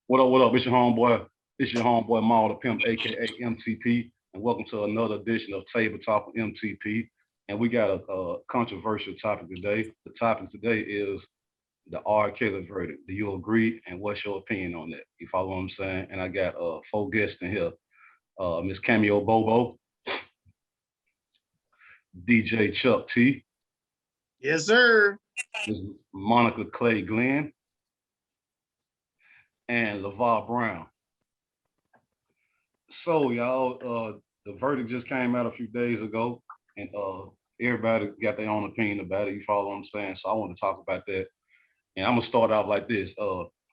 What up, what up? It's your homeboy. It's your homeboy Maul the Pimp, aka MTP, and welcome to another edition of Table Talk with MTP. And we got a controversial topic today. The topic today is the R.Kelly verdict. Do you agree? And what's your opinion on that? You follow what I'm saying? And I got four guests in here. Miss Cameo Bobo, DJ Chuck T, Yes, sir. Miss Monnica Clay-Glenn, and Levar Brown. So y'all, the verdict just came out a few days ago, and everybody got their own opinion about it. You follow what I'm saying? So I want to talk about that, and I'm gonna start out like this.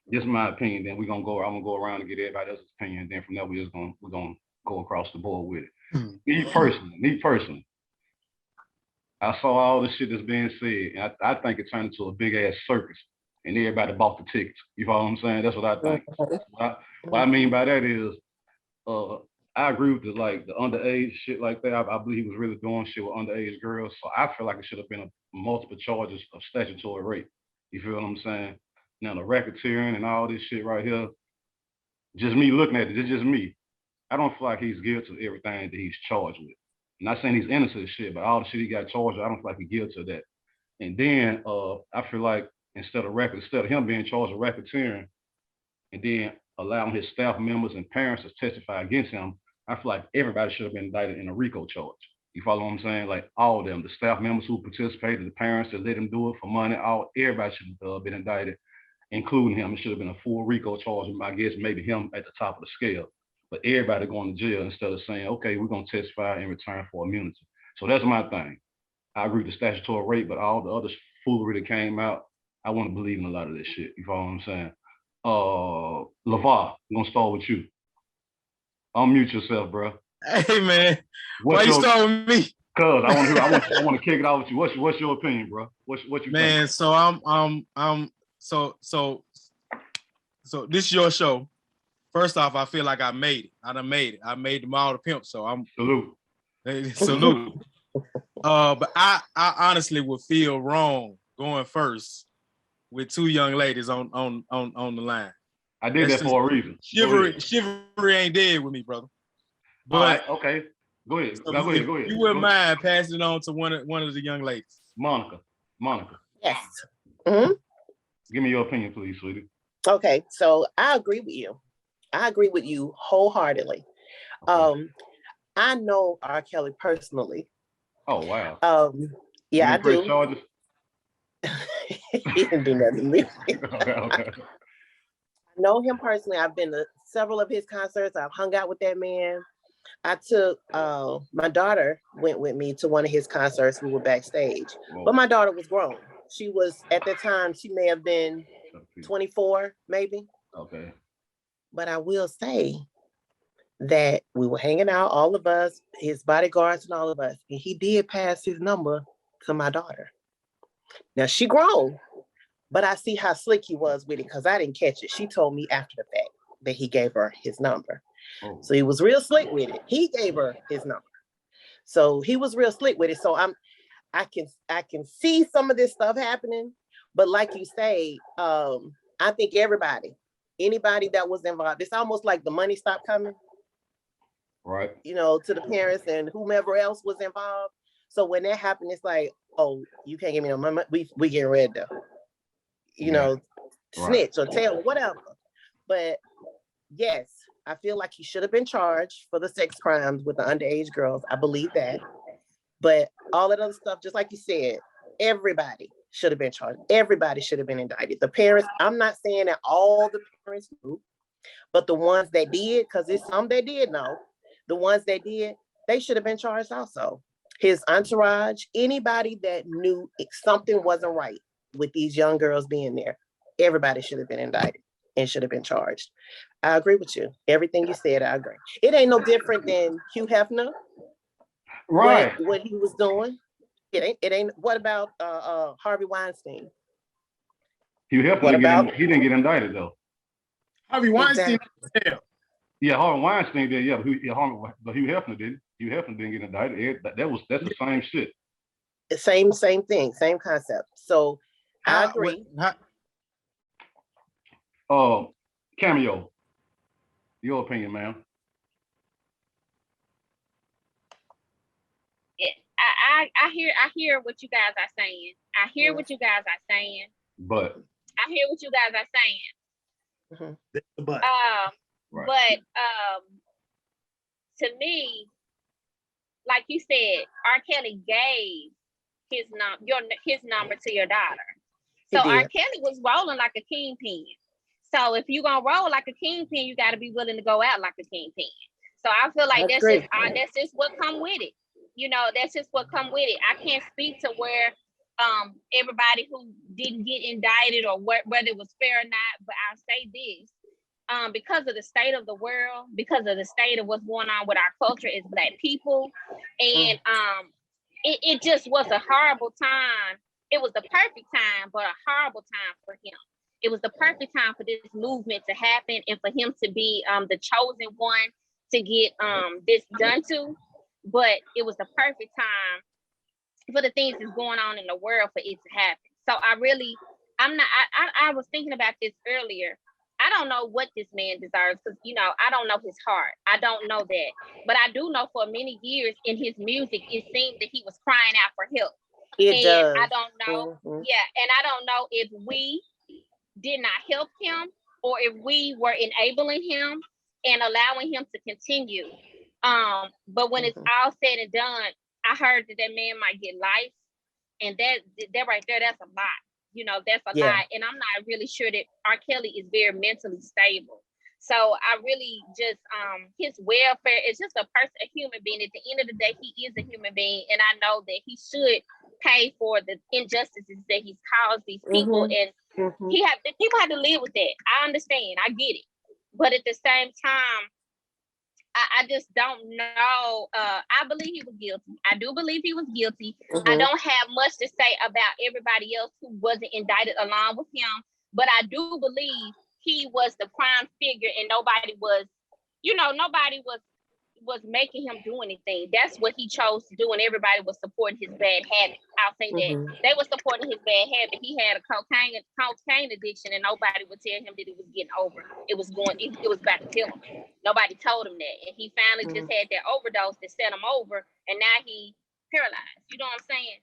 This is my opinion. Then I'm gonna go around and get everybody else's opinion. And then from there, we're gonna go across the board with it. Me personally, I saw all the shit that's being said, and I think it turned into a big ass circus, and everybody bought the tickets. You follow what I'm saying? That's what I think. What I mean by that is, I agree with the underage shit like that. I believe he was really doing shit with underage girls. So I feel like it should have been multiple charges of statutory rape. You feel what I'm saying? Now the racketeering and all this shit right here, just me looking at it, it's just me. I don't feel like he's guilty of everything that he's charged with. I'm not saying he's innocent of shit, but all the shit he got charged with, I don't feel like he's guilty of that. And then I feel like instead of him being charged with racketeering and then allowing his staff members and parents to testify against him, I feel like everybody should have been indicted in a RICO charge. You follow what I'm saying? Like all of them, the staff members who participated, the parents that let him do it for money, everybody should have been indicted, including him. It should have been a full RICO charge. I guess maybe him at the top of the scale, but everybody going to jail instead of saying, okay, we're going to testify in return for immunity. So that's my thing. I agree with the statutory rape, but all the other foolery that came out, I want to believe in a lot of this shit. You follow what I'm saying? Levar, I'm gonna start with you. Unmute yourself, bro. Hey man, why you start with me? Cause I want to kick it off with you. What's your opinion, bro? What you man? think? So so this is your show. First off, I feel like I made it. I made the Maul the Pimp. So I'm salute. But I honestly would feel wrong going first with two young ladies on the line. I did that for a reason. Chivalry ain't dead with me, brother. But right, okay, go ahead. So go ahead. You wouldn't mind passing it on to one of the young ladies, Monnica. Yes. Mm-hmm. Give me your opinion, please, sweetie. Okay, so I agree with you. I agree with you wholeheartedly. Okay. I know R.Kelly personally. Oh wow. Yeah, I do. Charges? He didn't do nothing to me. Okay. I know him personally. I've been to several of his concerts. I've hung out with that man. I took my daughter went with me to one of his concerts. We were backstage. Whoa. But my daughter was grown. She was at that time, she may have been 24, maybe. Okay. But I will say that we were hanging out, all of us, his bodyguards and all of us, and he did pass his number to my daughter. Now she grown, but I see how slick he was with it because I didn't catch it. She told me after the fact that he gave her his number. Oh. So he was real slick with it. He gave her his number. So he was real slick with it. So I can see some of this stuff happening, but like you say, I think anybody that was involved, it's almost like the money stopped coming. Right. You know, to the parents and whomever else was involved. So when that happened, it's like, oh, you can't give me no money. We get rid of, snitch or tell or whatever. But yes, I feel like he should have been charged for the sex crimes with the underage girls. I believe that. But all that other stuff, just like you said, everybody should have been charged. Everybody should have been indicted. The parents, I'm not saying that all the parents knew, but the ones that did, because there's some that did know, the ones that did, they should have been charged also. His entourage, anybody that knew something wasn't right with these young girls being there, everybody should have been indicted and should have been charged. I agree with you. Everything you said, I agree. It ain't no different than Hugh Hefner. Right. What he was doing. It ain't. What about Harvey Weinstein? Hugh Hefner didn't get indicted though. Harvey Weinstein. Exactly. Yeah, Harvey Weinstein did. Yeah, but Hugh Hefner did. Hugh Hefner didn't get indicted. That's the same shit. Same thing, same concept. So I agree. Cameo. Your opinion, ma'am. I hear what you guys are saying. I hear what you guys are saying. But I hear what you guys are saying. But right. But to me, like you said, R.Kelly gave his number to your daughter. So R.Kelly was rolling like a kingpin. So if you're gonna roll like a kingpin, you got to be willing to go out like a kingpin. So I feel like that's just what come with it. You know, that's just what come with it. I can't speak to where everybody who didn't get indicted or whether it was fair or not, but I'll say this. Because of the state of the world, because of the state of what's going on with our culture as Black people, and it just was a horrible time. It was the perfect time, but a horrible time for him. It was the perfect time for this movement to happen and for him to be the chosen one to get this done to. But it was the perfect time for the things that's going on in the world for it to happen. So I was thinking about this earlier. I don't know what this man deserves because, you know, I don't know his heart. I don't know that. But I do know for many years in his music, it seemed that he was crying out for help. It does. I don't know. Yeah. And I don't know if we did not help him or if we were enabling him and allowing him to continue. But when it's all said and done, I heard that man might get life. And that right there, that's a lot. You know, that's a lot. And I'm not really sure that R.Kelly is very mentally stable. So I really just, his welfare is just a human being. At the end of the day, he is a human being. And I know that he should pay for the injustices that he's caused these people. And people have to live with that. I understand. I get it. But at the same time, I just don't know. I believe he was guilty. I do believe he was guilty. I don't have much to say about everybody else who wasn't indicted along with him, but I do believe he was the prime figure and nobody was making him do anything. That's what he chose to do, and everybody was supporting his bad habit. I'll say that. They were supporting his bad habit. He had a cocaine addiction, and nobody would tell him that it was getting over. It was about to kill him. Nobody told him that. And he finally just had that overdose that set him over, and now he paralyzed. You know what I'm saying?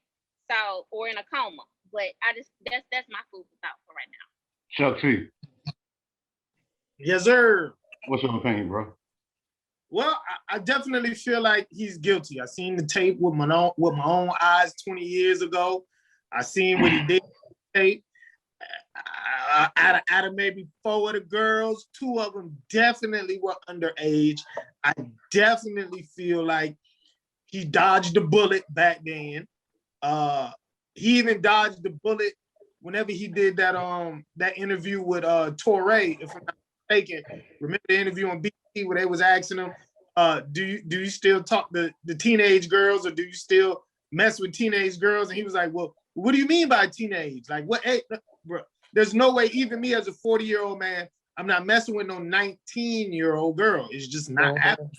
So, or in a coma. But that's my food for thought for right now. Chuck T. Yes, sir. What's your opinion, bro? Well, I definitely feel like he's guilty. I seen the tape with my own eyes 20 years ago. I seen what he did with the tape. Out of maybe 4 of the girls, 2 of them definitely were underage. I definitely feel like he dodged the bullet back then. He even dodged the bullet whenever he did that interview with Torre, if I'm not mistaken. Remember the interview on BT where they was asking him, do you still talk to the teenage girls or do you still mess with teenage girls? And he was like, well, what do you mean by teenage? Like, what? Hey, bro, there's no way, even me as a 40-year-old man, I'm not messing with no 19-year-old girl. It's just not happening.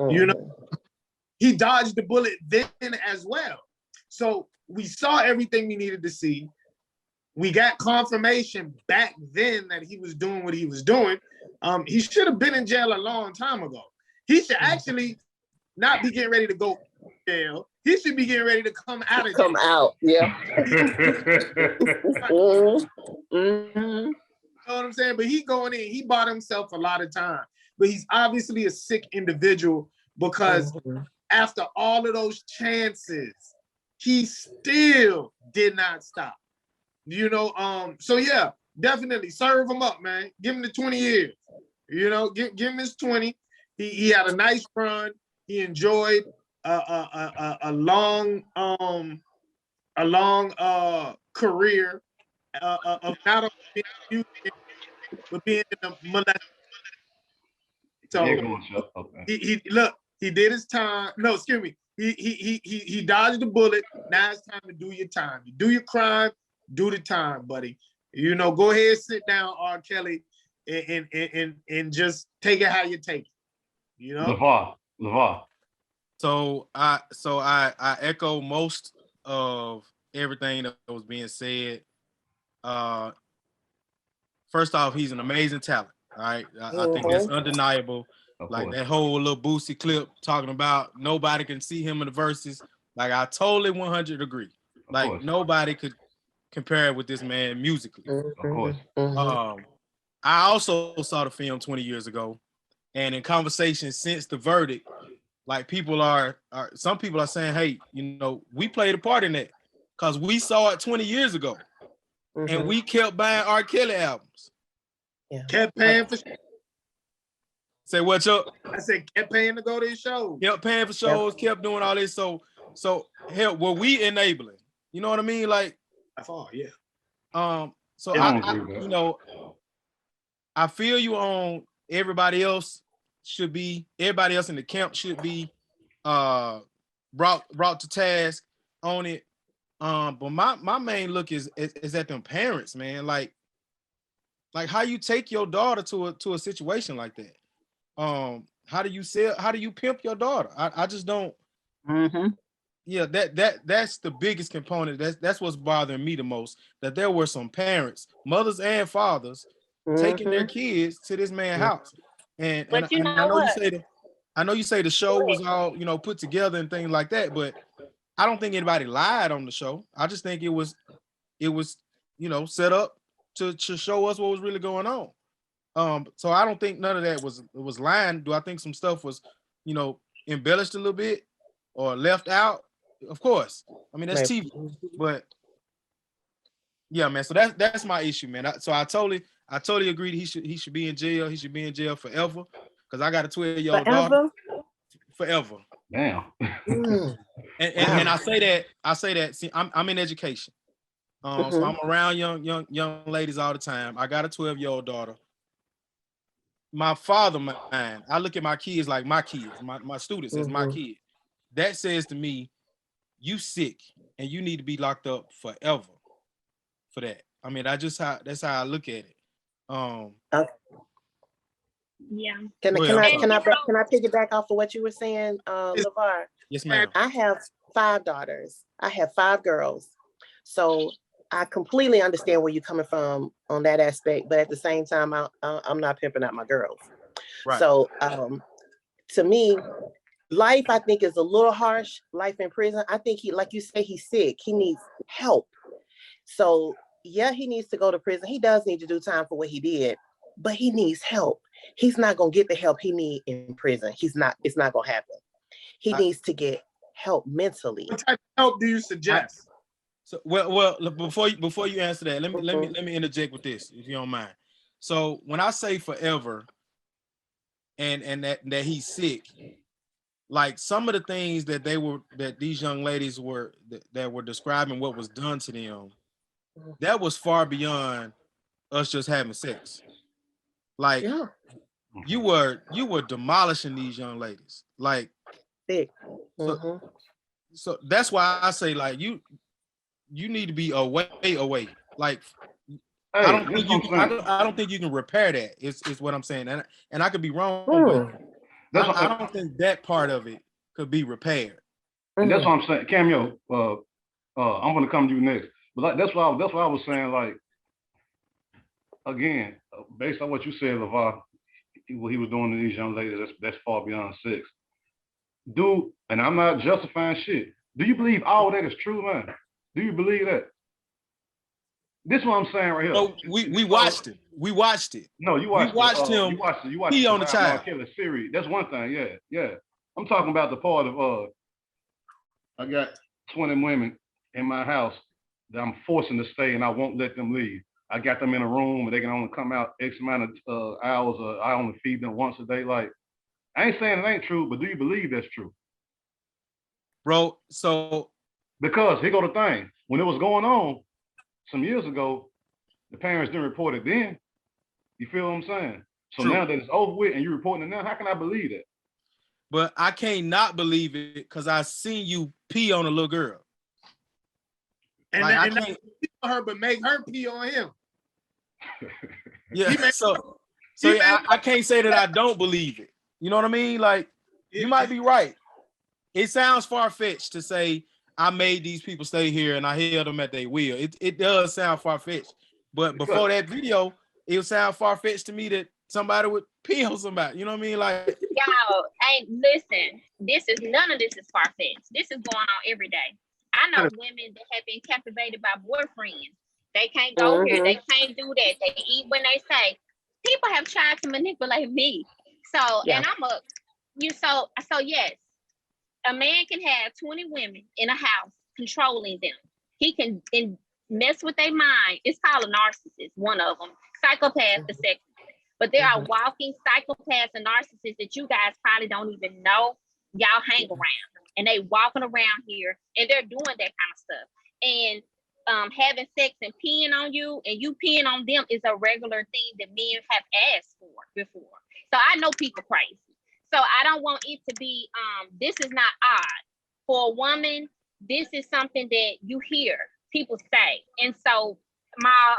You know, he dodged the bullet then as well. So we saw everything we needed to see. We got confirmation back then that he was doing what he was doing. He should have been in jail a long time ago. He should actually not be getting ready to go to jail. He should be getting ready to come out of jail. Come out, yeah. You know what I'm saying? But he going in, he bought himself a lot of time. But he's obviously a sick individual because after all of those chances, he still did not stop. You know, so yeah, definitely serve him up, man. Give him the 20 years. You know, give him his 20. He had a nice run. He enjoyed a long career of not only being music, but being in the molestation. So he did his time. No, excuse me. He dodged the bullet. Now it's time to do your time. You do your crime, do the time, buddy. You know, go ahead, sit down, R.Kelly, and just take it how you take it. You know, Levar. So I echo most of everything that was being said. First off, he's an amazing talent. All right, I think that's undeniable. Like that whole little Boosie clip talking about nobody can see him in the verses. Like I totally 100 agree. Like nobody could compare with this man musically. Of course. I also saw the film 20 years ago, and in conversations since the verdict, like some people are saying, hey, you know, we played a part in that because we saw it 20 years ago, and we kept buying R.Kelly albums. Yeah. Kept paying for. Say what's up? I said kept paying to go to his shows. Kept paying for shows, kept doing all this. So hell, were we enabling? You know what I mean? Like, that's all, yeah. So you know, I feel you on everybody else in the camp should be brought to task on it. But my main look is at them parents, man. Like how you take your daughter to a situation like that. How do you pimp your daughter? I just don't. Yeah, that's the biggest component. That's what's bothering me the most. That there were some parents, mothers and fathers, taking their kids to this man's house. And I know you say the show was all, you know, put together and things like that, but I don't think anybody lied on the show. I just think it was, you know, set up to show us what was really going on. So I don't think none of that was lying. Do I think some stuff was, you know, embellished a little bit or left out? Of course. I mean, that's TV. But yeah, man. So that's my issue, man. So I totally agree that he should be in jail. He should be in jail forever. Because I got a 12-year-old daughter. Forever. Damn. And I say that. See, I'm in education. So I'm around young ladies all the time. I got a 12-year-old daughter. My father, I look at my kids like my kids, my students as my kids. That says to me, you sick and you need to be locked up forever for that. I mean, that's how I look at it. Yeah. Can I piggyback off of what you were saying, Levar? Yes, ma'am. I have 5 daughters. I have 5 girls. So I completely understand where you're coming from on that aspect, but at the same time, I'm not pimping out my girls. Right. So to me, life, I think, is a little harsh. Life in prison, I think like you say, he's sick. He needs help. So yeah, he needs to go to prison. He does need to do time for what he did, but he needs help. He's not going to get the help he needs in prison. It's not going to happen. He needs to get help mentally. What type of help do you suggest? So well, before you answer that, let me interject with this, if you don't mind. So when I say forever, and that he's sick, like some of the things that these young ladies were describing what was done to them, that was far beyond us just having sex. Like you were demolishing these young ladies. Like so that's why I say, like, you need to be away. Like I don't think you can repair that. Is what I'm saying, and I could be wrong, but I don't think that part of it could be repaired. And that's what I'm saying, Cameo. I'm gonna come to you next, but like that's why I was saying, like, again, based on what you said, Levar, what he was doing to these young ladies, that's far beyond sex. Dude, and I'm not justifying shit. Do you believe all that is true, man? Do you believe that? This is what I'm saying right here. So we watched it. We watched it. No, you watched him. You watched He on the child. R.Kelly series. That's one thing. Yeah. I'm talking about the part of I got 20 women in my house that I'm forcing to stay, and I won't let them leave. I got them in a room, and they can only come out X amount of hours. I only feed them once a day. Like, I ain't saying it ain't true, but do you believe that's true? Bro, so because here go the thing. When it was going on some years ago, the parents didn't report it then. You feel what I'm saying? So now that it's over with and you're reporting it now, how can I believe that? But I can't not believe it because I seen you pee on a little girl. And like, not pee on her, but make her pee on him. Yeah. I can't say that I don't believe it. You know what I mean? Like, you might be right. It sounds far-fetched to say I made these people stay here and I held them at their will. It does sound far-fetched. But before that video, it would sound far-fetched to me that somebody would pee on somebody. You know what I mean? Like, y'all, ain't listen. None of this is far fetched. This is going on every day. I know women that have been captivated by boyfriends. They can't go here. They can't do that. They eat when they say. People have tried to manipulate me. So, and so yes, a man can have 20 women in a house controlling them. He can mess with their mind. It's called a narcissist, one of them. Psychopath, the second. But there are walking psychopaths and narcissists that you guys probably don't even know. Y'all hang around. And they walking around here and they're doing that kind of stuff. And having sex and peeing on you and you peeing on them is a regular thing that men have asked for before. So I know people crazy. So I don't want it to be, this is not odd. For a woman, this is something that you hear people say. And so my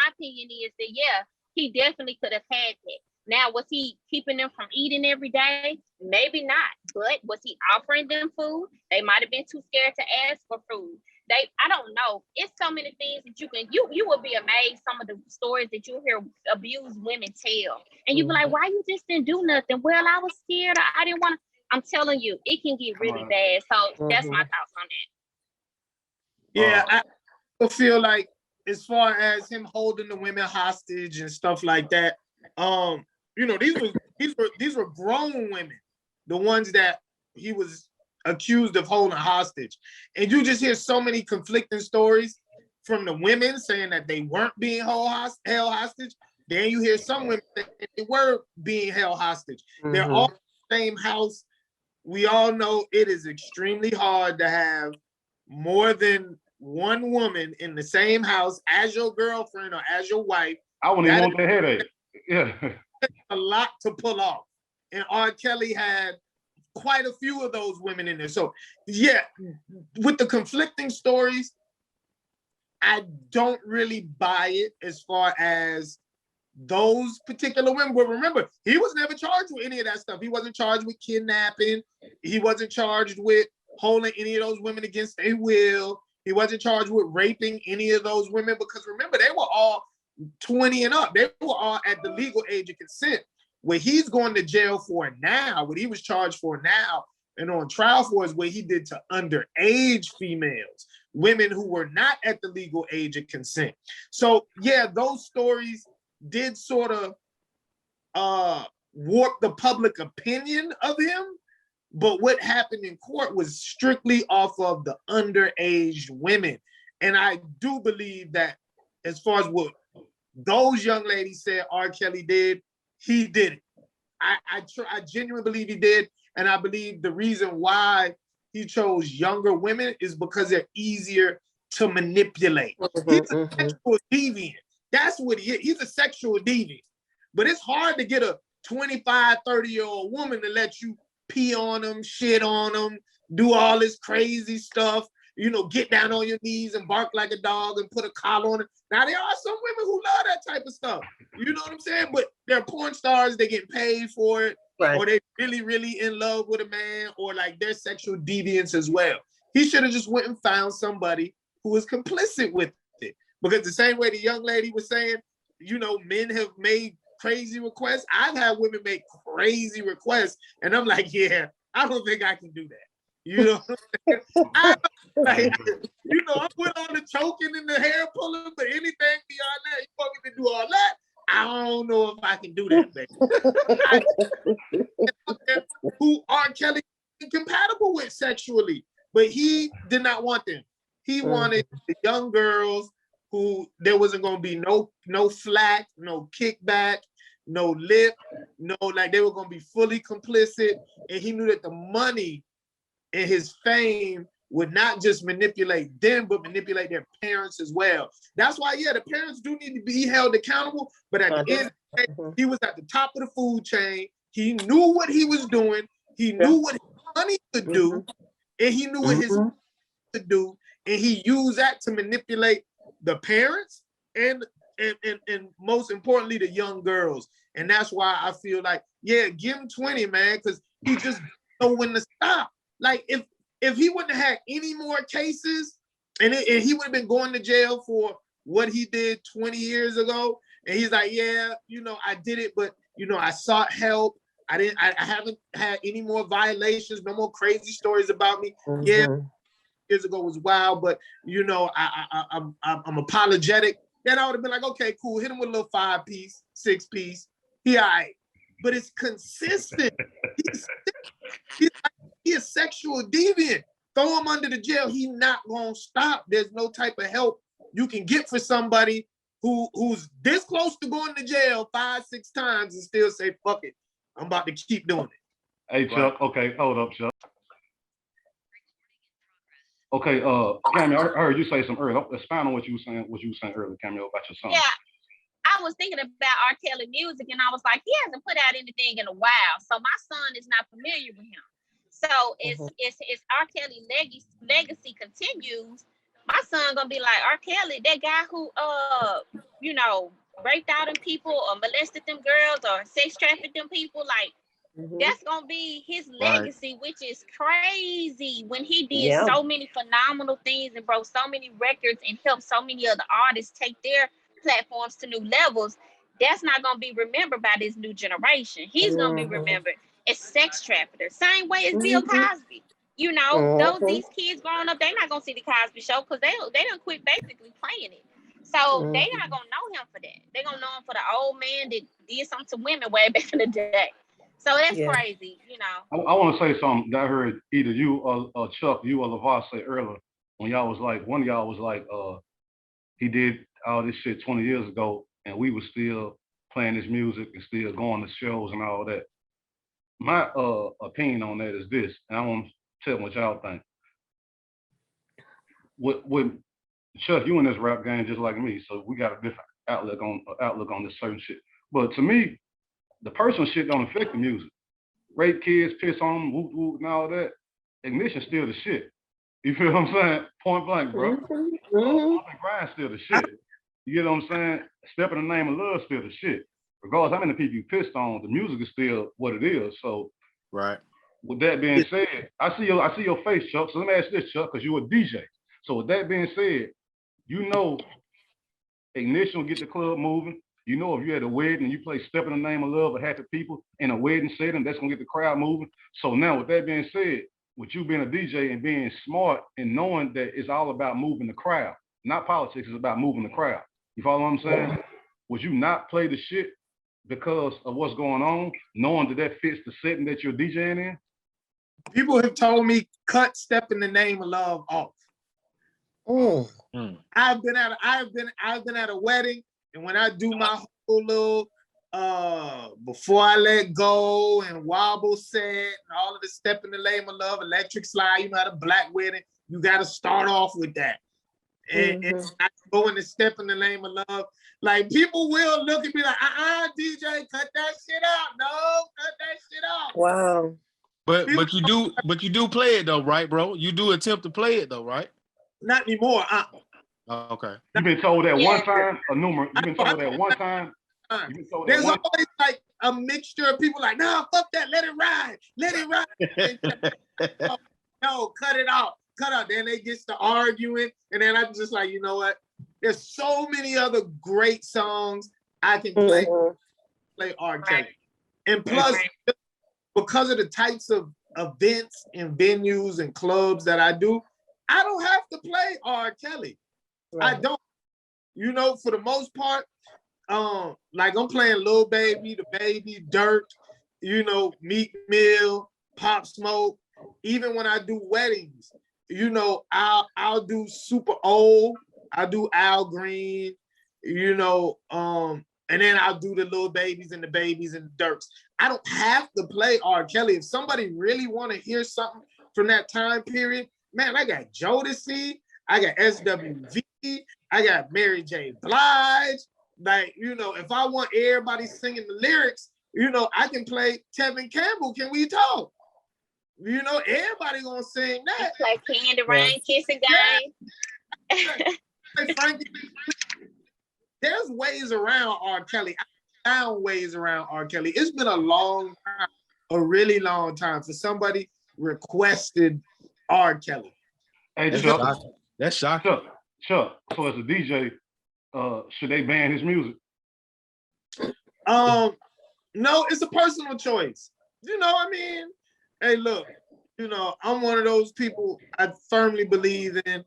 opinion is that, yeah, he definitely could have had that. Now, was he keeping them from eating every day? Maybe not. But was he offering them food? They might have been too scared to ask for food. I don't know. It's so many things that you will be amazed some of the stories that you hear abused women tell. And you be like, why you just didn't do nothing? Well, I was scared. I didn't want to. I'm telling you, it can get really bad. So that's my thoughts on that. Yeah, I feel like as far as him holding the women hostage and stuff like that, these were grown women, the ones that he was accused of holding hostage. And you just hear so many conflicting stories from the women saying that they weren't being held hostage. Then you hear some women that they were being held hostage. They're all in the same house. We all know it is extremely hard to have more than one woman in the same house as your girlfriend or as your wife. I wouldn't even want the headache. Yeah. A lot to pull off. And R.Kelly had quite a few of those women in there. So yeah, with the conflicting stories, I don't really buy it as far as those particular women. But remember, he was never charged with any of that stuff. He wasn't charged with kidnapping. He wasn't charged with holding any of those women against their will. He wasn't charged with raping any of those women, because remember, they were all 20 and up. They were all at the legal age of consent. What he's going to jail for now, what he was charged for now and on trial for, is what he did to underage females, women who were not at the legal age of consent. So yeah, those stories did sort of warp the public opinion of him. But what happened in court was strictly off of the underage women. And I do believe that as far as what those young ladies said R.Kelly did, he did it. I genuinely believe he did. And I believe the reason why he chose younger women is because they're easier to manipulate. He's a sexual deviant. That's what he is. He's a sexual deviant. But it's hard to get a 25, 30-year-old woman to let you pee on them, shit on them, do all this crazy stuff, get down on your knees and bark like a dog and put a collar on it. Now, there are some women who love that type of stuff. You know what I'm saying? But they're porn stars, they get paid for it, right? Or they really, really in love with a man, or like they're sexual deviants as well. He should have just went and found somebody who was complicit with it. Because the same way the young lady was saying, men have made crazy requests. I've had women make crazy requests, and I'm like, yeah, I don't think I can do that. I'm with on the choking and the hair pulling, but anything beyond that, you want me to do all that? I don't know if I can do that, baby. Who R.Kelly incompatible with sexually, but he did not want them. He wanted the young girls who there wasn't going to be no flack, no kickback, no lip, like they were going to be fully complicit. And he knew that the money and his fame would not just manipulate them, but manipulate their parents as well. That's why, yeah, the parents do need to be held accountable. But at the end of the day, he was at the top of the food chain. He knew what he was doing. He knew what his money could do. And he knew what his could do. And he used that to manipulate the parents and most importantly, the young girls. And that's why I feel like, yeah, give him 20, man, because he just know when to stop. Like, if he wouldn't have had any more cases and he would have been going to jail for what he did 20 years ago, And he's like, yeah, you know, I did it, but you know, I sought help. I haven't had any more violations, no more crazy stories about me. Mm-hmm. Yeah, years ago was wild, but you know, I'm apologetic. Then I would have been like, okay, cool, hit him with a little 5-piece, 6-piece. He all right. But it's consistent. He a sexual deviant. Throw him under the jail. He not gonna stop. There's no type of help you can get for somebody who's this close to going to jail 5-6 times and still say, fuck it, I'm about to keep doing it. Hey Chuck, okay, hold up, Chuck. Okay, Cameo, I heard you say some earlier. Expound on what you were saying earlier, Cameo, about your son. Yeah, I was thinking about R.Kelly music, and I was like, he hasn't put out anything in a while, so my son is not familiar with him. So it's R.Kelly legacy continues. My son gonna be like R.Kelly, that guy who you know, raped all them people or molested them girls or sex trafficked them people, like. That's gonna be his legacy, which is crazy. When he did so many phenomenal things and broke so many records and helped so many other artists take their platforms to new levels, that's not gonna be remembered by this new generation. He's gonna be remembered as sex trafficker, same way as Bill Cosby. You know, these kids growing up, they're not gonna see the Cosby Show because they don't quit basically playing it. So they not gonna know him for that. They're gonna know him for the old man that did something to women way back in the day. So that's crazy, you know. I want to say something that I heard either you or Chuck, you or Levar say earlier when y'all was like, one of y'all was like, he did all this shit 20 years ago and we were still playing his music and still going to shows and all that. My opinion on that is this, and I want to tell what y'all think. With Chuck, you in this rap game just like me, so we got a different outlook on this certain shit. But to me, the personal shit don't affect the music. Rape kids, piss on them, whoop whoop, and all that. Ignition still the shit. You feel what I'm saying? Point blank, bro. Grind still the shit. You get what I'm saying? Step in the name of love still the shit. Regardless how many people you pissed on, the music is still what it is. So, with that being said, I see your face, Chuck. So let me ask this, Chuck, because you're a DJ. So with that being said, you know, Ignition will get the club moving. You know, if you're at a wedding and you play Step in the Name of Love or Happy People in a wedding setting, that's gonna get the crowd moving. So now with that being said, with you being a DJ and being smart and knowing that it's all about moving the crowd, not politics, it's about moving the crowd. You follow what I'm saying? Would you not play the shit because of what's going on, knowing that fits the setting that you're DJing in? People have told me cut Step in the Name of Love off. I've been at a wedding, and when I do my whole little Before I Let Go and Wobble set and all of the Step in the Name of Love, Electric Slide, you know, at a black wedding, you got to start off with that. And I go in the Step in the Name of Love. Like, people will look at me like, DJ, cut that shit out. No, cut that shit out. Wow. But you do play it though, right, bro? You do attempt to play it though, right? Not anymore. Okay. You've been told that one time, you've been told that one time. There's always like a mixture of people like, nah, fuck that, let it ride. No, cut it out. Then they get to arguing, and then I'm just like, you know what? There's so many other great songs I can play R.Kelly. And plus, because of the types of events and venues and clubs that I do, I don't have to play R.Kelly. I don't. You know, for the most part, like I'm playing Lil Baby, The Baby, Dirt, you know, Meek Mill, Pop Smoke. Even when I do weddings, you know, I'll do super old. I'll do Al Green, you know, and then I'll do the Lil Babies and the Babies and the Dirks. I don't have to play R.Kelly. If somebody really want to hear something from that time period, man, I got Jodeci, I got SWV, I got Mary J. Blige. Like, you know, if I want everybody singing the lyrics, you know, I can play Tevin Campbell, Can We Talk? You know, everybody gonna sing that. Like Candy Rain, Kissing Game. There's ways around R.Kelly. I found ways around R.Kelly. It's been a long time, a really long time for somebody requested R.Kelly. Hey, Chuck. That's shocking. Chuck. So as a DJ, should they ban his music? No, it's a personal choice. You know, I mean, hey, look, you know, I'm one of those people I firmly believe in,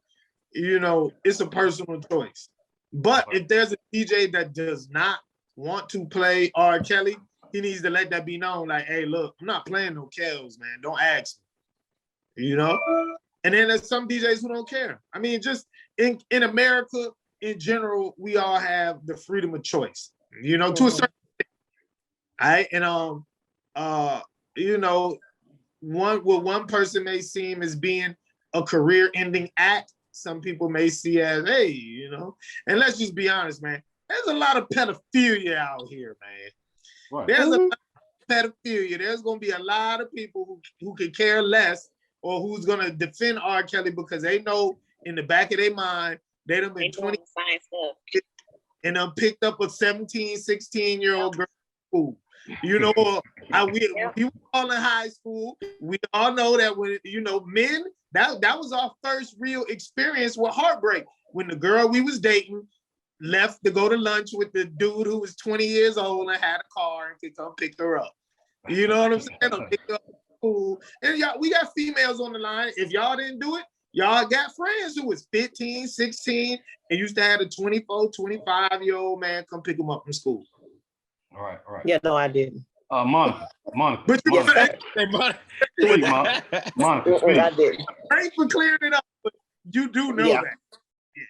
you know, it's a personal choice. But if there's a DJ that does not want to play R. Kelly, he needs to let that be known. Like, hey, look, I'm not playing no Kells, man. Don't ask me. You know? And then there's some DJs who don't care. I mean, just in America, in general, we all have the freedom of choice. You know, to a certain extent. All right. And you know, what one person may seem as being a career-ending act, some people may see as, hey, you know, and let's just be honest, man. There's a lot of pedophilia out here, man. Right. There's a lot of pedophilia. There's going to be a lot of people who could care less or who's going to defend R. Kelly because they know in the back of their mind, they done been 20 and picked up a 17, 16-year-old girl in school. You know, we were all in high school. We all know that when, you know, men, that was our first real experience with heartbreak. When the girl we was dating left to go to lunch with the dude who was 20 years old and had a car and could come pick her up. You know what I'm saying? Pick her up from school. And y'all, we got females on the line. If y'all didn't do it, y'all got friends who was 15, 16, and used to have a 24, 25-year-old man come pick them up from school. All right. Yeah, no, I didn't. Monica. But you Monica. Monica, speak. I didn't. Thanks for clearing it up, but you do know that.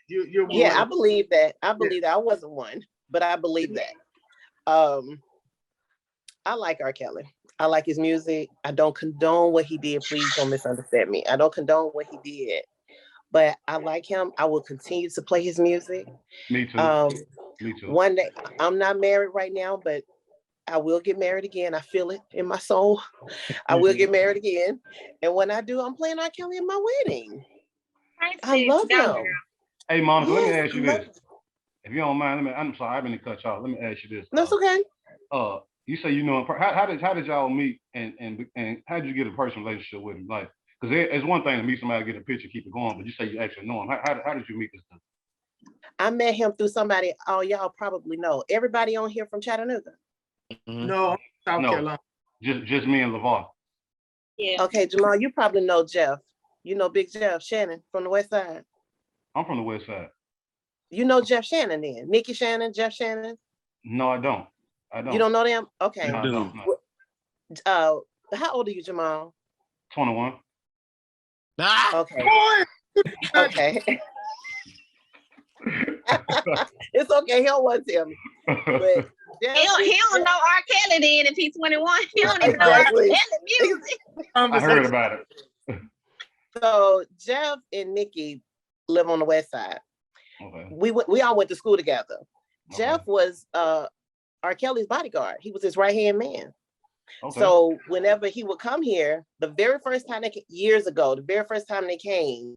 You're yeah, I believe that. I believe that. I wasn't one, but I believe that. I like R. Kelly. I like his music. I don't condone what he did. Please don't misunderstand me. I don't condone what he did, but I like him. I will continue to play his music. Me too. Me too. One day, I'm not married right now, but I will get married again. I feel it in my soul. I will get married again. And when I do, I'm playing R. Kelly in my wedding. I love him. Hey, Monica, let me ask you this. If you don't mind, I'm sorry, I've been to cut you off. Let me ask you this. That's okay. You say you know him. How did y'all meet and how did you get a personal relationship with him? Like, because it's one thing to meet somebody, get a picture, keep it going, but you say you actually know him. How did you meet this dude? I met him through somebody, y'all probably know. Everybody on here from Chattanooga? Mm-hmm. No, South Carolina. Just me and Levar. Yeah. Okay, Jamal, you probably know Jeff. You know Big Jeff Shannon from the West Side. I'm from the West Side. You know Jeff Shannon then? Nikki Shannon, Jeff Shannon? No, I don't. You don't know them? Okay. No, I don't. No. How old are you, Jamal? 21. Okay. Okay. It's okay. He don't want to tell me. But he don't know R. Kelly then if he's 21. He don't even know R. Kelly music. I heard about it. So Jeff and Nikki live on the West Side. Okay. We all went to school together. Okay. Jeff was R. Kelly's bodyguard. He was his right-hand man. Okay. So whenever he would come here, the very first time years ago, the very first time they came,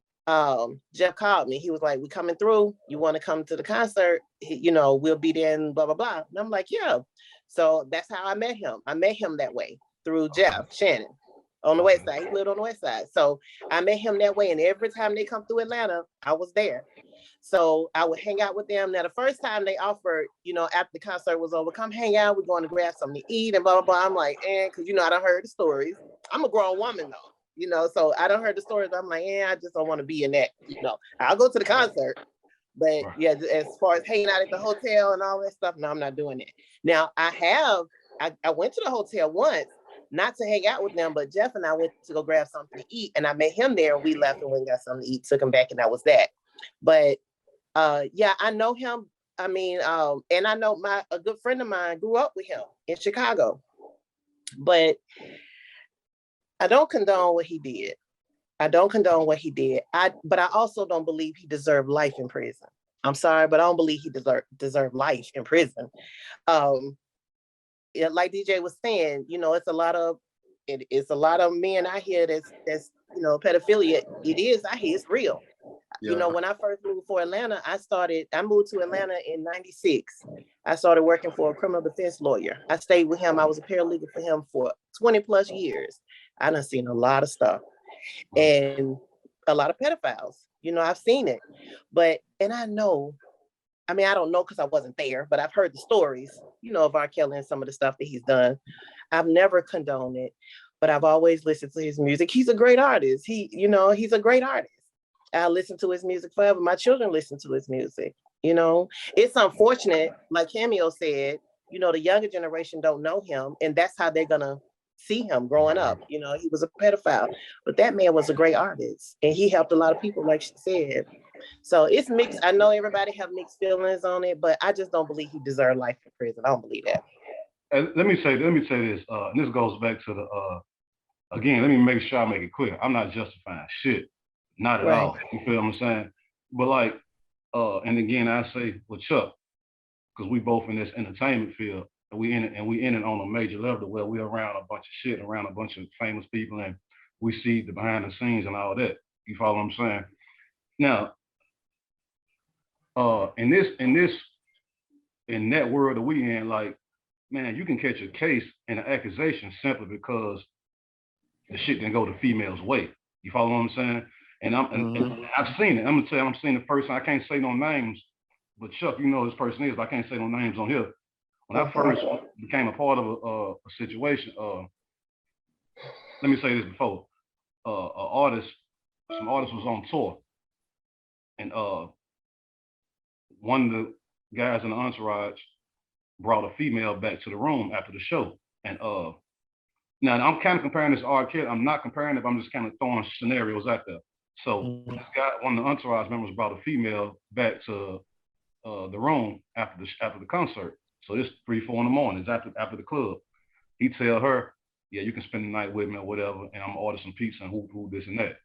Jeff called me. He was like, "We coming through. You want to come to the concert? You know, we'll be there and blah, blah, blah." And I'm like, yeah. So that's how I met him. I met him that way through Jeff Shannon on the West Side. He lived on the West Side. So I met him that way. And every time they come through Atlanta, I was there. So I would hang out with them. Now, the first time they offered, you know, after the concert was over, come hang out. We're going to grab something to eat and blah, blah, blah. I'm like, because, you know, I done heard the stories. I'm a grown woman, though. You know, so I done heard the stories. I'm like, I just don't want to be in that. You know, I'll go to the concert, but yeah, as far as hanging out at the hotel and all that stuff, no, I'm not doing it. Now I went to the hotel once, not to hang out with them, but Jeff and I went to go grab something to eat, and I met him there. We left and went and got something to eat, took him back, and that was that. But yeah, I know him. I mean, and I know a good friend of mine grew up with him in Chicago, but I don't condone what he did. But I also don't believe he deserved life in prison. I'm sorry, but I don't believe he deserved life in prison. Like DJ was saying, you know, it's a lot of men out here that's you know, pedophilia. It is out here. It's real. Yeah. You know, when I first moved for Atlanta, I moved to Atlanta in '96. I started working for a criminal defense lawyer. I stayed with him. I was a paralegal for him for 20 plus years. I done seen a lot of stuff and a lot of pedophiles. You know, I've seen it, and I know, I mean, I don't know because I wasn't there, but I've heard the stories. of R. Kelly and some of the stuff that he's done. I've never condoned it, but I've always listened to his music. He's a great artist. He's a great artist. I listen to his music forever. My children listen to his music. It's unfortunate, like Cameo said, the younger generation don't know him, and that's how they're gonna see him growing up. He was a pedophile, but that man was a great artist, and he helped a lot of people, like she said. So it's mixed. I know everybody have mixed feelings on it, but I just don't believe he deserved life in prison. I don't believe that. And let me say this, and this goes back to the again, let me make sure I make it clear. I'm not justifying shit. Not at all. You feel what I'm saying? But like, and again, I say with Chuck, because we both in this entertainment field, and we in it on a major level where we're around a bunch of shit, around a bunch of famous people, and we see the behind the scenes and all that. You follow what I'm saying? Now, in that world that we in, like, man, you can catch a case and an accusation simply because the shit didn't go the female's way. You follow what I'm saying? And I've seen it. I'm gonna tell you, I'm seeing the person. I can't say no names, but Chuck, you know who this person is. But I can't say no names on here. When I first became a part of a situation, let me say this before. Some artist was on tour, and one of the guys in the entourage brought a female back to the room after the show. And now I'm kind of comparing this to R.Kelly. I'm not comparing it, but I'm just kind of throwing scenarios out there. So this guy, one of the entourage members, brought a female back to the room after the concert. So it's 3, 4 in the morning. It's after the club. He tell her, yeah, you can spend the night with me or whatever, and I'm gonna order some pizza and who this and that.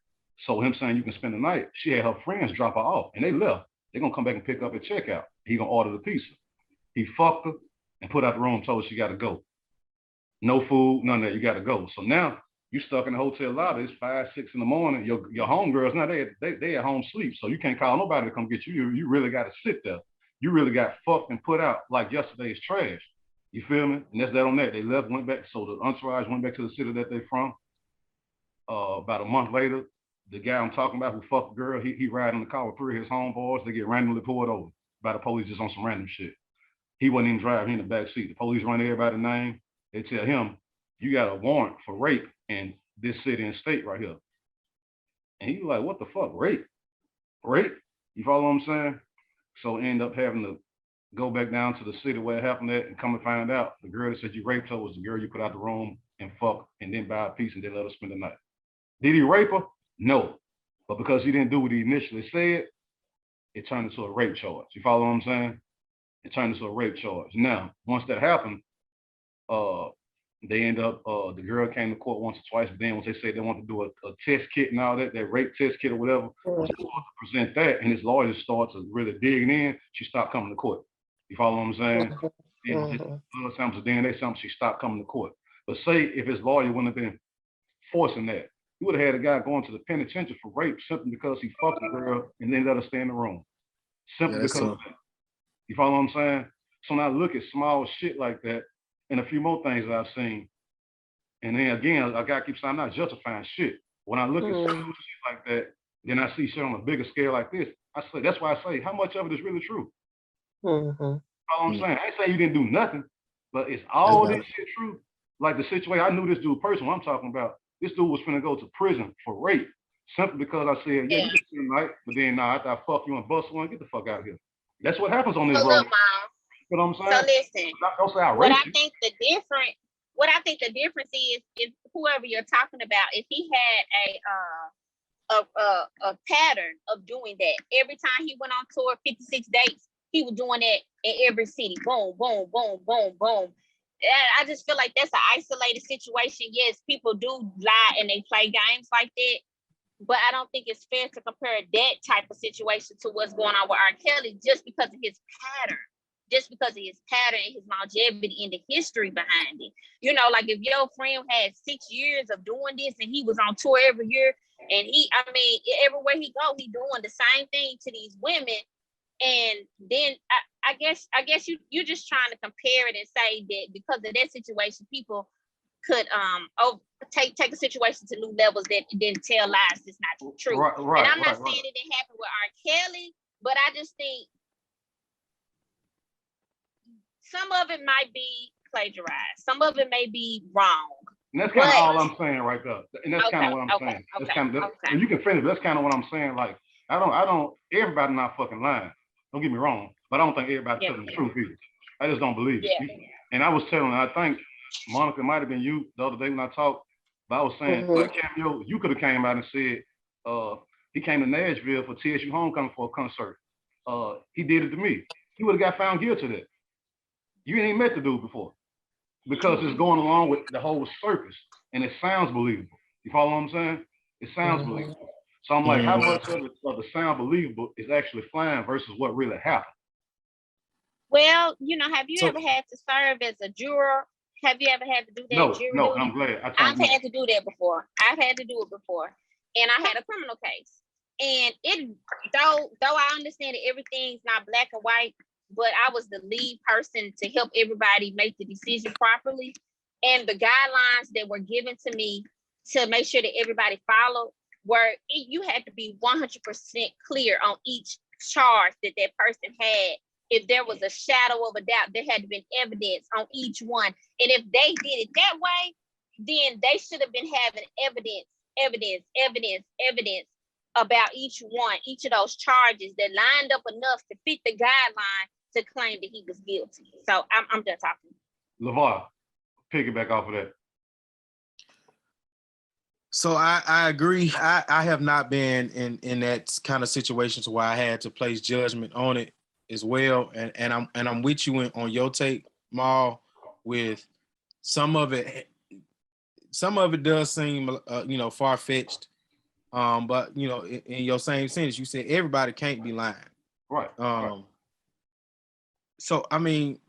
So him saying you can spend the night, she had her friends drop her off, and they left. They're gonna come back and pick up at checkout. He gonna order the pizza. He fucked her and put out the room, told her she gotta go. No food, none of that, you gotta go. So now you stuck in the hotel lobby, it's 5, 6 in the morning. Your homegirls, now they at home sleep, so you can't call nobody to come get you. You really gotta sit there. You really got fucked and put out like yesterday's trash. You feel me? And that's that on that. They left, went back. So the entourage went back to the city that they from. About a month later, the guy I'm talking about who fucked the girl, he ride in the car with 3 of his homeboys. They get randomly pulled over by the police just on some random shit. He wasn't even driving, he in the back seat. The police run everybody's name. They tell him, you got a warrant for rape in this city and state right here. And he was like, what the fuck, rape? Rape? You follow what I'm saying? So end up having to go back down to the city where it happened at and come and find out the girl that said you raped her was the girl you put out the room and fuck and then buy a piece and then let her spend the night. Did he rape her? No. But because he didn't do what he initially said, it turned into a rape charge. You follow what I'm saying? It turned into a rape charge. Now, once that happened, they end up, the girl came to court once or twice, but then once they said they wanted to do a test kit and all that rape test kit or whatever, once they started to present that and his lawyers started to really digging in, she stopped coming to court. You follow what I'm saying? Blood samples, DNA samples, she stopped coming to court. But say if his lawyer wouldn't have been forcing that, he would have had a guy going to the penitentiary for rape simply because he fucked the girl and then let her stay in the room. Simply because of that. You follow what I'm saying? So now look at small shit like that and a few more things that I've seen. And then again, I gotta keep saying I'm not justifying shit. When I look at shit like that, then I see shit on a bigger scale like this. I say that's why I say how much of it is really true. You know what I'm saying? I ain't saying you didn't do nothing, but is all this shit true? Like the situation, I knew this dude personally. I'm talking about this dude was finna go to prison for rape simply because I said, yeah, you can spend the night, but then after I fuck you and bust one, get the fuck out of here. That's what happens on this road. You know what I'm saying? So listen, don't say I what raped I think the difference is if whoever you're talking about, if he had a pattern of doing that every time he went on tour, 56 dates, he was doing that in every city. Boom, boom, boom, boom, boom. I just feel like that's an isolated situation. Yes, people do lie and they play games like that, but I don't think it's fair to compare that type of situation to what's going on with R. Kelly just because of his pattern. Just because of his pattern and his longevity and the history behind it. You know, like if your friend had 6 years of doing this and he was on tour every year and everywhere he go, he doing the same thing to these women. And then I guess you're just trying to compare it and say that because of that situation, people could take a situation to new levels that then tell lies that's not true. Right, and I'm not saying it didn't happen with R. Kelly, but I just think some of it might be plagiarized. Some of it may be wrong. And that's kind of all I'm saying right there. And that's kind of what I'm saying. That's kind of, and you can finish, but that's kind of what I'm saying. Like, I don't, everybody not fucking lying. Don't get me wrong, but I don't think everybody telling the truth either. I just don't believe it. And I was telling, I think Monica might have been you the other day when I talked, but I was saying, like Cameo, you could have came out and said, he came to Nashville for TSU Homecoming for a concert. He did it to me. He would have got found guilty of that. You ain't even met the dude before. Because it's going along with the whole circus, and it sounds believable. You follow what I'm saying? It sounds believable. So I'm like, how much of the sound believable is actually flying versus what really happened? Well, you know, have you ever had to serve as a juror? Have you ever had to do that? No, I'm glad. I've had to do that before. I've had to do it before, and I had a criminal case. And it, though I understand that everything's not black and white, but I was the lead person to help everybody make the decision properly. And the guidelines that were given to me to make sure that everybody followed were, you had to be 100% clear on each charge that person had. If there was a shadow of a doubt, there had to be evidence on each one. And if they did it that way, then they should have been having evidence about each of those charges that lined up enough to fit the guideline to claim that he was guilty. So I'm done talking. Levar, piggyback off of that. So I agree. I have not been in that kind of situations where I had to place judgment on it as well. And I'm with you on your take, Mal, with some of it does seem far-fetched. But in your same sentence, you said everybody can't be lying. Right. Right. So I mean,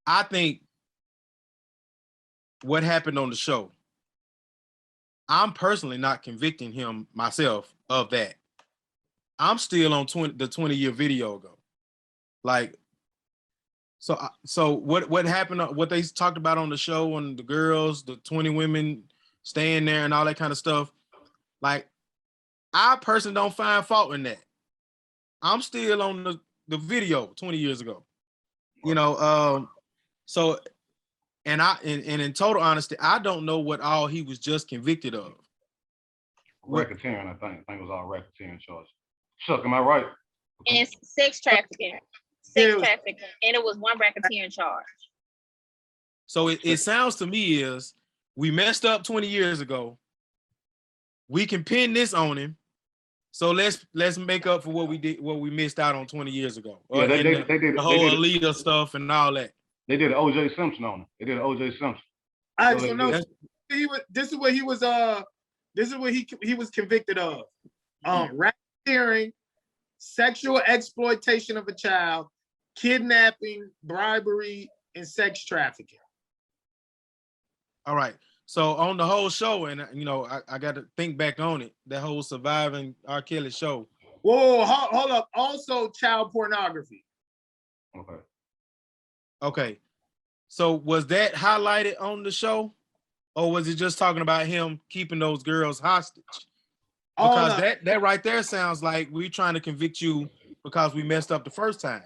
I think what happened on the show, I'm personally not convicting him myself of that. I'm still on the 20-year video ago. Like, so what happened, what they talked about on the show, and the girls, the 20 women staying there and all that kind of stuff. Like, I personally don't find fault in that. I'm still on the video 20 years ago. So, and in total honesty, I don't know what all he was just convicted of. Racketeering, I think it was all racketeering charges. Chuck, am I right? And sex trafficking. And it was one racketeering charge. So it sounds to me is we messed up 20 years ago. We can pin this on him. So let's make up for what we missed out on 20 years ago. Yeah, they did the whole Alita stuff and all that. They did an O.J. Simpson on him. They did an O.J. Simpson. This is what he was convicted of. Racketeering, sexual exploitation of a child, kidnapping, bribery, and sex trafficking. All right. So on the whole show, and I got to think back on it, that whole Surviving R.Kelly show. Whoa, hold up. Also child pornography. Okay. So was that highlighted on the show? Or was it just talking about him keeping those girls hostage? Because that right there sounds like we're trying to convict you because we messed up the first time.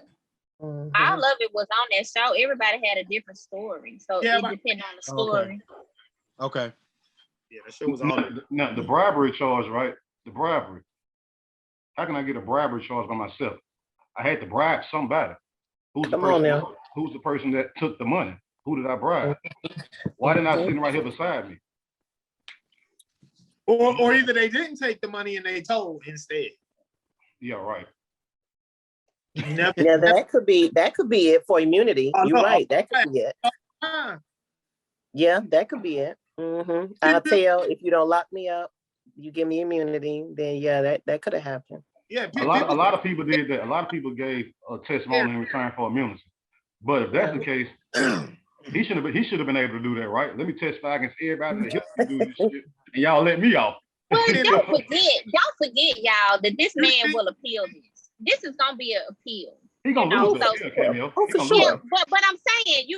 All of it was on that show. Everybody had a different story. So it depended on the story. Okay. Yeah, that show was on. Now, the bribery charge, right? The bribery. How can I get a bribery charge by myself? I had to bribe somebody. Who's the person that took the money? Who did I bribe? Why didn't I sit right here beside me? Or either they didn't take the money and they told instead. Yeah, right. Yeah, that could be it for immunity. You're right. That could be it. Yeah, that could be it. I'll tell, if you don't lock me up, you give me immunity, then yeah, that could have happened. Yeah, a lot of people did that. A lot of people gave a testimony in return for immunity. But if that's the case, he should have been able to do that, right? Let me testify against everybody that helped me do this shit, and y'all let me off. Well, don't forget, y'all, that this man will appeal this. This is gonna be an appeal. He's gonna lose that Cameo. For sure. But I'm saying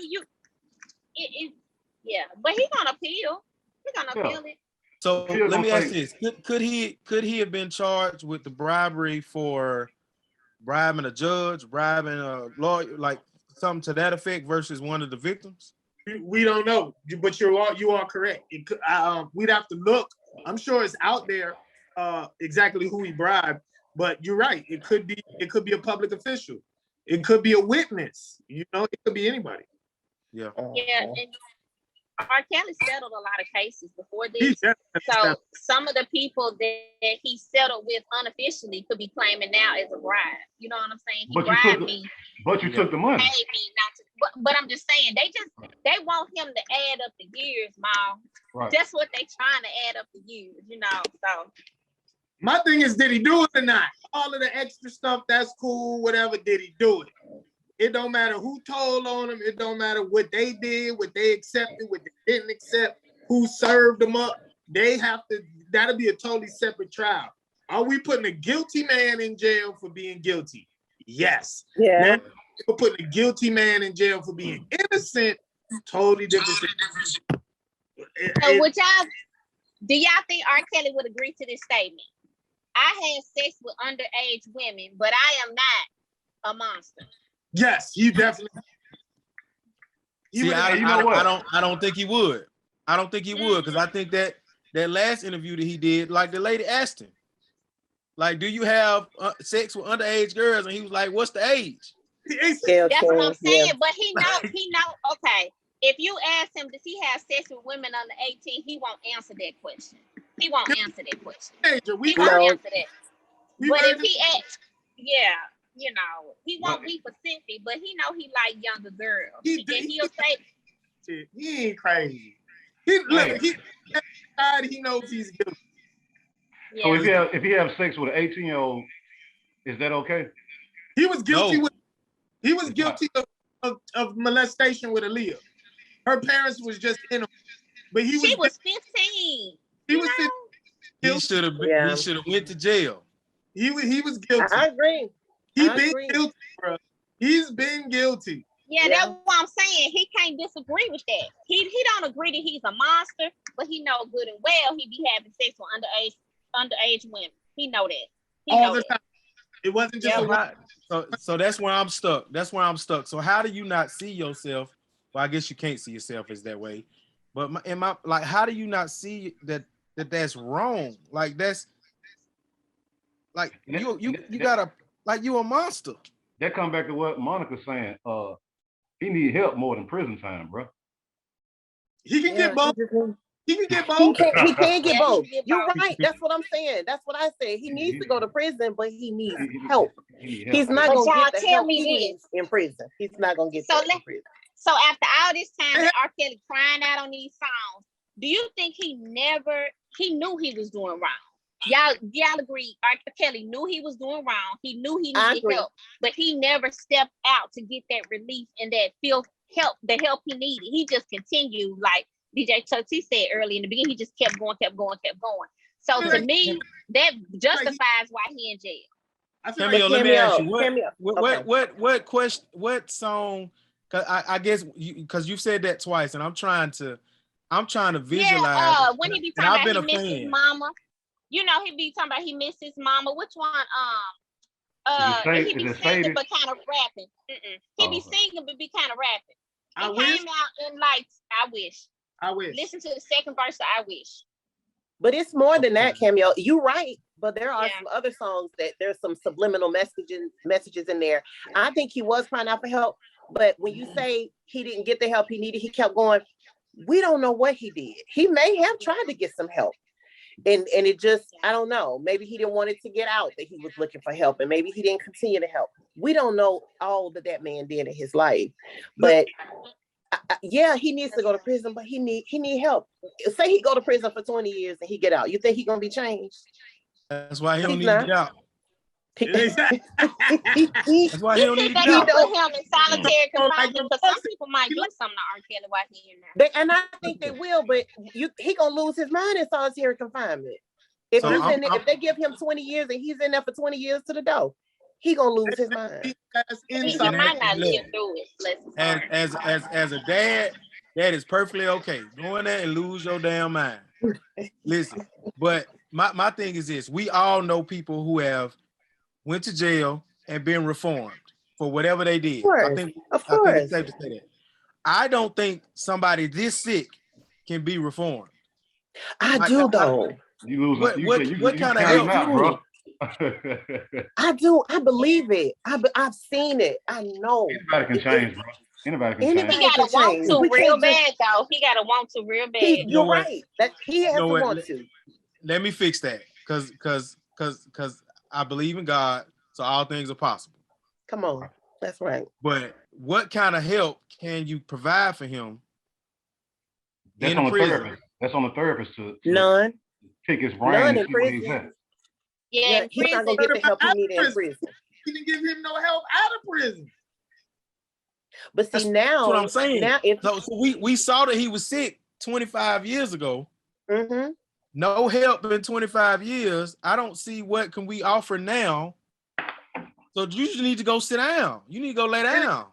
but he's gonna appeal. He's gonna appeal it. So let me ask this: Could he have been charged with the bribery for bribing a judge, bribing a lawyer, like something to that effect versus one of the victims? We don't know, but you are correct. We'd have to look. I'm sure it's out there exactly who he bribed, but you're right. It could be a public official. It could be a witness. You know, it could be anybody. Yeah. Yeah. And R.Kelly settled a lot of cases before this. So some of the people that he settled with unofficially could be claiming now as a bribe. You know what I'm saying? He bribed me. But you took the money. Paid me not to, but I'm just saying they want him to add up the years, Mom. Right. That's what they trying to add up the years, you know. So my thing is, did he do it or not? All of the extra stuff, that's cool, whatever. Did he do it? It don't matter who told on him. It don't matter what they did, what they accepted, what they didn't accept, who served them up. They have to, that'll be a totally separate trial. Are we putting a guilty man in jail for being guilty? Yes. Yeah. Now, we're putting a guilty man in jail for being innocent. Totally different. So do y'all think R. Kelly would agree to this statement? I had sex with underage women, but I am not a monster. Yes, he definitely. I don't think he would. I don't think he would, because I think that last interview that he did, like the lady asked him, like, do you have sex with underage girls? And he was like, what's the age? That's what I'm saying. Yeah. But he know. Okay, if you ask him, does he have sex with women under 18? He won't answer that question. He won't answer that question. He won't answer that. But if he asks, yeah. You know, he won't be specific, but he know he like younger girls. He'll say he ain't crazy. He knows he's guilty. Yeah. So if he have sex with an 18-year-old, is that okay? He was guilty of molestation with Aaliyah. Her parents was just in him, but she was 15. He should have went to jail. He was guilty. I agree. He's been guilty, bro. He's been guilty. Yeah, that's what I'm saying. He can't disagree with that. He don't agree that he's a monster, but he know good and well he be having sex with underage women. He know that. All the time. It wasn't just so that's where I'm stuck. So how do you not see yourself? Well, I guess you can't see yourself as that way. But how do you not see that's wrong? Like that's like you gotta. Like you a monster. That come back to what Monica's saying. He need help more than prison time, bro. He can get both. He can get both. He can get both. You're right. That's what I'm saying. That's what I said. He needs to go to prison, but he needs help. He's not going to get the help he needs in prison. He's not going to get that in prison. So after all this time that R. Kelly crying out on these songs, do you think he knew he was doing wrong? Y'all agree? R. Kelly knew he was doing wrong. He knew he needed help, but he never stepped out to get that relief and that the help he needed. He just continued, like DJ Chuck T said early in the beginning. He just kept going. So to me, that justifies why he in jail. Cameo, let me ask you, what song? Cause I guess because you said that twice, and I'm trying to visualize. Yeah, when he be talking about he missed his mama. You know, he be talking about he missed his mama. Which one? He be singing but kind of rapping. He be singing but be kind of rapping. He came out and like, I wish. Listen to the second verse of I Wish. But it's more than that, Cameo. You're right. But there are some other songs that there's some subliminal messages in there. I think he was crying out for help. But when you say he didn't get the help he needed, he kept going. We don't know what he did. He may have tried to get some help. And it just, I don't know. Maybe he didn't want it to get out that he was looking for help, and maybe he didn't continue to help. We don't know all that man did in his life, but he needs to go to prison. But he need help. Say he go to prison for 20 years and he get out. You think he gonna be changed? That's why he don't need to get out. That's why he don't need to get out. Put him in solitary confinement, because some people might do something to R. Kelly while he's in there. And I think they will, but he gonna lose his mind in solitary confinement. If they give him 20 years and he's in there for 20 years to the door, he gonna lose his mind. He might not live through it. As a dad, that is perfectly okay. Go in there and lose your damn mind. Listen, but my thing is this: we all know people who have went to jail and been reformed for whatever they did. Of I think course. it's safe to say that. I don't think somebody this sick can be reformed. I do though. You lose. What kind of help, help, bro? I do. I believe it. I've seen it. I know. Anybody can change, bro. Anybody can change. He gotta want to real bad though. He gotta want to real bad. You're right. That he has to want to. Let me fix that, because I believe in God, so all things are possible. Come on, that's right. But what kind of help can you provide for him? That's on the therapist. That's on the therapist to none. Pick his brain. None in prison. Yeah, he's not gonna get the help he needs in prison. He didn't give him no help out of prison. But see, now what I'm saying. Now, so we saw that he was sick 25 years ago. Mm-hmm. No help in 25 years. I don't see what can we offer now. So you just need to go sit down. You need to go lay down.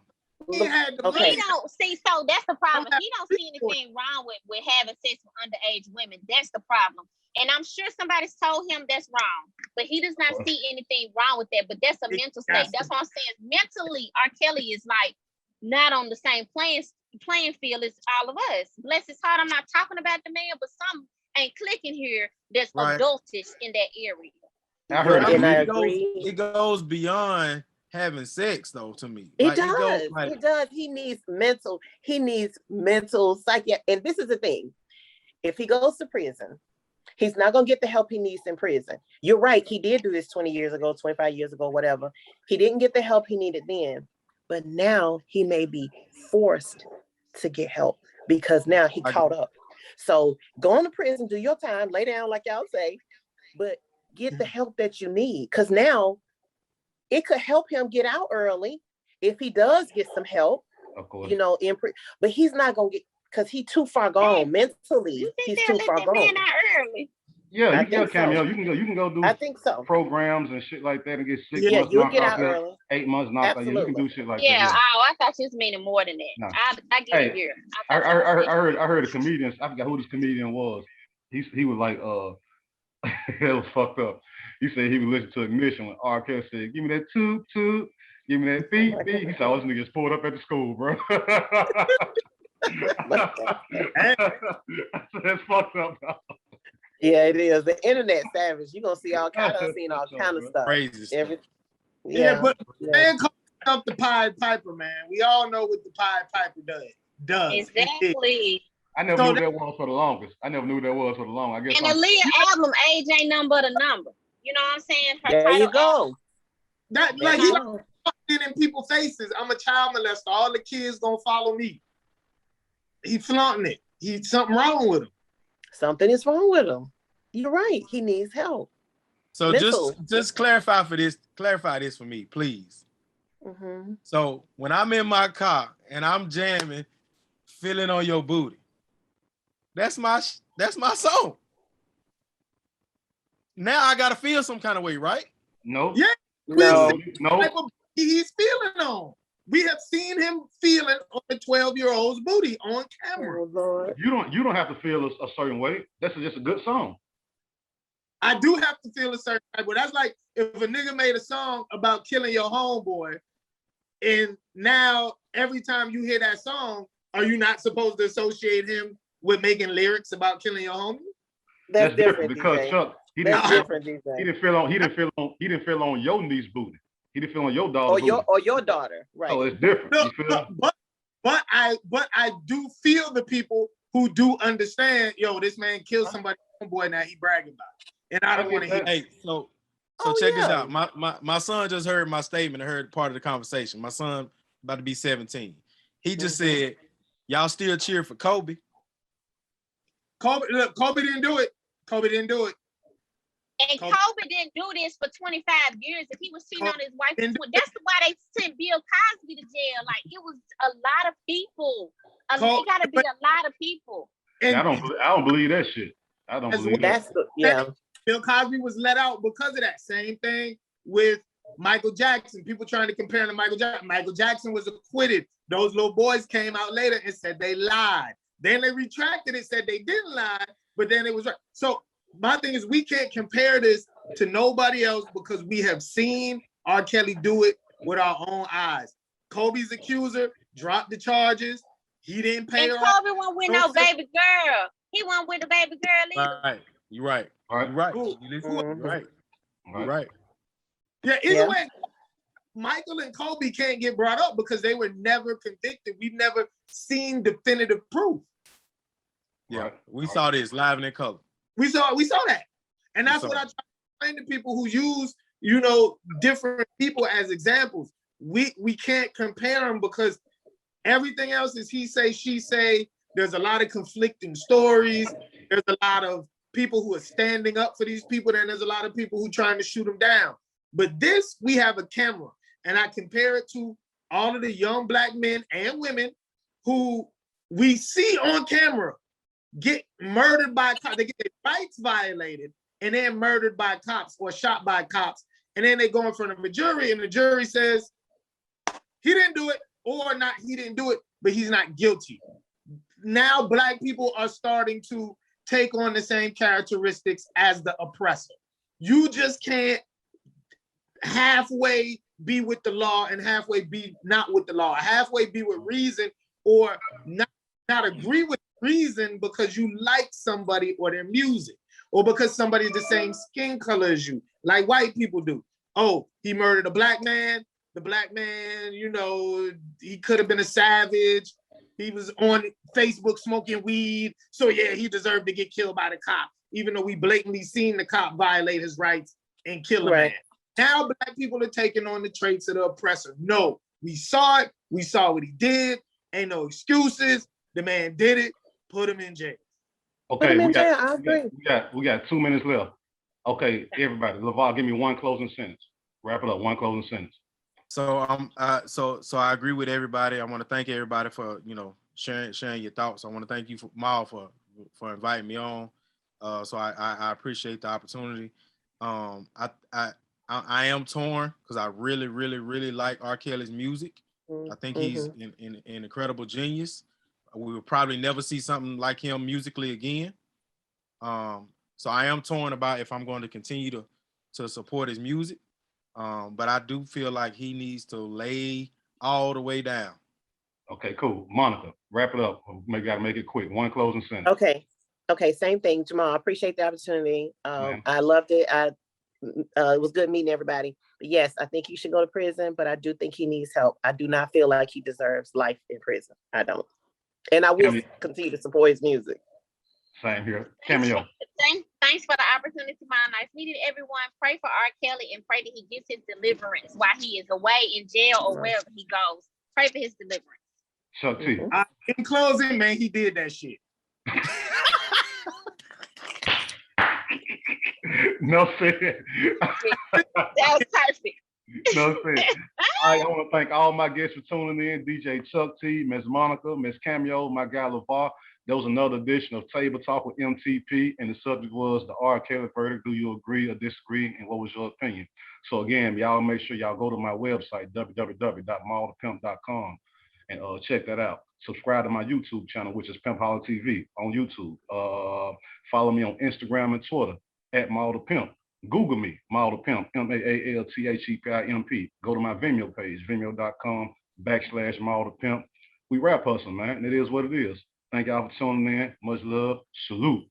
He don't see, so that's the problem. He don't see anything wrong with having sex with underage women. That's the problem. And I'm sure somebody's told him that's wrong, but he does not see anything wrong with that. But that's a mental state. That's what I'm saying. Mentally, R.Kelly is like not on the same playing field as all of us. Bless his heart, I'm not talking about the man, but some ain't clicking here that's adultish in that area. I heard it goes beyond having sex though, to me. It does. It does. He needs mental psychiatric. And this is the thing. If he goes to prison, he's not going to get the help he needs in prison. You're right. He did do this 20 years ago, 25 years ago, whatever. He didn't get the help he needed then. But now he may be forced to get help because now he caught up. So go into prison, do your time, lay down like y'all say, but get the help that you need. Because now it could help him get out early if he does get some help, of course. But he's not going to get, because he's too far gone mentally. He's too far gone. Yeah, you can Cameo. You can go do. I think so. Programs and shit like that and get 6 months you'll knocked get out out there, early. 8 months knocked out. You can do shit like that. Yeah. Oh, I thought you was meaning more than that. No. I get it here. I heard a comedian. I forgot who this comedian was. He was like it was fucked up. He said he would listen to Ignition when R.Kelly said, "Give me that toot toot, give me that beep beep." He saw us niggas pulled up at the school, bro. That's fucked up, bro. Yeah, it is. The internet savage. You're gonna see all kind of stuff. Crazy stuff. But man calls himself the Pied Piper, man. We all know what the Pied Piper does. Exactly. I never knew that was for the longest. I guess. And the Leah album, age ain't nothing but a number. You know what I'm saying? There you go. That like he don't in people's faces. I'm a child molester. All the kids gonna follow me. He flaunting it. Something wrong with him. Something is wrong with him. You're right. He needs help. So just clarify this for me, please. Mm-hmm. So when I'm in my car and I'm jamming, feeling on your booty, that's my song. Now I gotta feel some kind of way, right? No. Yeah. No. He's feeling on. We have seen him feeling on a 12-year-old's booty on camera. Oh, you don't have to feel a certain way. That's just a good song. I do have to feel a certain way, but that's like if a nigga made a song about killing your homeboy, and now every time you hear that song, are you not supposed to associate him with making lyrics about killing your homie? That's different because DJ. Chuck, he didn't feel on your niece booty. He didn't feel on your daughter. Or your daughter, right? So it's different. No, but I do feel the people who do understand. Yo, this man killed somebody, boy. Now he bragging about it, and I don't want to hear. Hey, so check this out. My son just heard my statement. I heard part of the conversation. My son about to be 17. He just said, "Y'all still cheer for Kobe?" Kobe didn't do it. Kobe didn't do it. And Kobe didn't do this for 25 years. If he was cheating on his wife, that's why they sent Bill Cosby to jail. Like, it was a lot of people. It got to be a lot of people. And I don't believe that shit. I don't believe that. Bill Cosby was let out because of that. Same thing with Michael Jackson. People trying to compare him to Michael Jackson. Michael Jackson was acquitted. Those little boys came out later and said they lied. Then they retracted it, said they didn't lie, but then it was right. So my thing is we can't compare this to nobody else because we have seen R. Kelly do it with our own eyes. Kobe's accuser dropped the charges. He didn't pay And her off. Kobe won't with no baby girl. He won't with the baby girl either. Right. You're right. Right. You're right. Cool. You're right. You're right. Yeah, either way, Michael and Kobe can't get brought up because they were never convicted. We've never seen definitive proof. Yeah, we saw this live and in color. We saw that. And that's what I try to explain to people who use, you know, different people as examples. We can't compare them because everything else is he say, she say. There's a lot of conflicting stories. There's a lot of people who are standing up for these people, and there's a lot of people who are trying to shoot them down. But this, we have a camera, and I compare it to all of the young Black men and women who we see on camera get murdered by cops. They get their rights violated, and then murdered by cops or shot by cops. And then they go in front of a jury, and the jury says, he didn't do it, or not, he didn't do it, but he's not guilty. Now Black people are starting to take on the same characteristics as the oppressor. You just can't halfway be with the law and halfway be not with the law. Halfway be with reason or not agree with reason because you like somebody or their music or because somebody's the same skin color as you, like white people do. Oh, he murdered a Black man. The Black man, you know, he could have been a savage. He was on Facebook smoking weed. So yeah, he deserved to get killed by the cop, even though we blatantly seen the cop violate his rights and kill a man. Now Black people are taking on the traits of the oppressor. No, we saw it. We saw what he did. Ain't no excuses. The man did it. Put him in jail. Okay, we got 2 minutes left. Okay, everybody, Levar, give me one closing sentence. Wrap it up. One closing sentence. So so I agree with everybody. I want to thank everybody for, you know, sharing your thoughts. I want to thank you, Mal, for inviting me on. So I appreciate the opportunity. I am torn because I really like R. Kelly's music. I think he's an incredible genius. We will probably never see something like him musically again. So I am torn about if I'm going to continue to support his music. But I do feel like he needs to lay all the way down. Okay, cool. Monica, wrap it up. We gotta make it quick. One closing sentence. Okay, same thing, Jamal. I appreciate the opportunity. I loved it. It was good meeting everybody. But yes, I think he should go to prison, but I do think he needs help. I do not feel like he deserves life in prison. I don't. And I will continue to support his music. Same here. Cameo. Thanks for the opportunity, my nice meeting, everyone. Pray for R. Kelly and pray that he gets his deliverance while he is away in jail or wherever he goes. Pray for his deliverance. Chuck T. In closing, man, he did that shit. No fair. That was perfect. No fair. I want to thank all my guests for tuning in. DJ Chuck T, Miss Monica, Miss Cameo, my guy Levar. There was another edition of Table Talk with MTP, and the subject was the R. Kelly verdict. Do you agree or disagree, and what was your opinion? So again, y'all make sure y'all go to my website, www.mallthepimp.com, and check that out. Subscribe to my YouTube channel, which is Pimpoholic TV on YouTube. Follow me on Instagram and Twitter at Mall the Pimp. Google me, Mall the Pimp, MAALTHEPIMP. Go to my Vimeo page, vimeo.com/Mall the Pimp. We rap hustling, man, and it is what it is. Thank y'all for tuning in. Much love. Salute.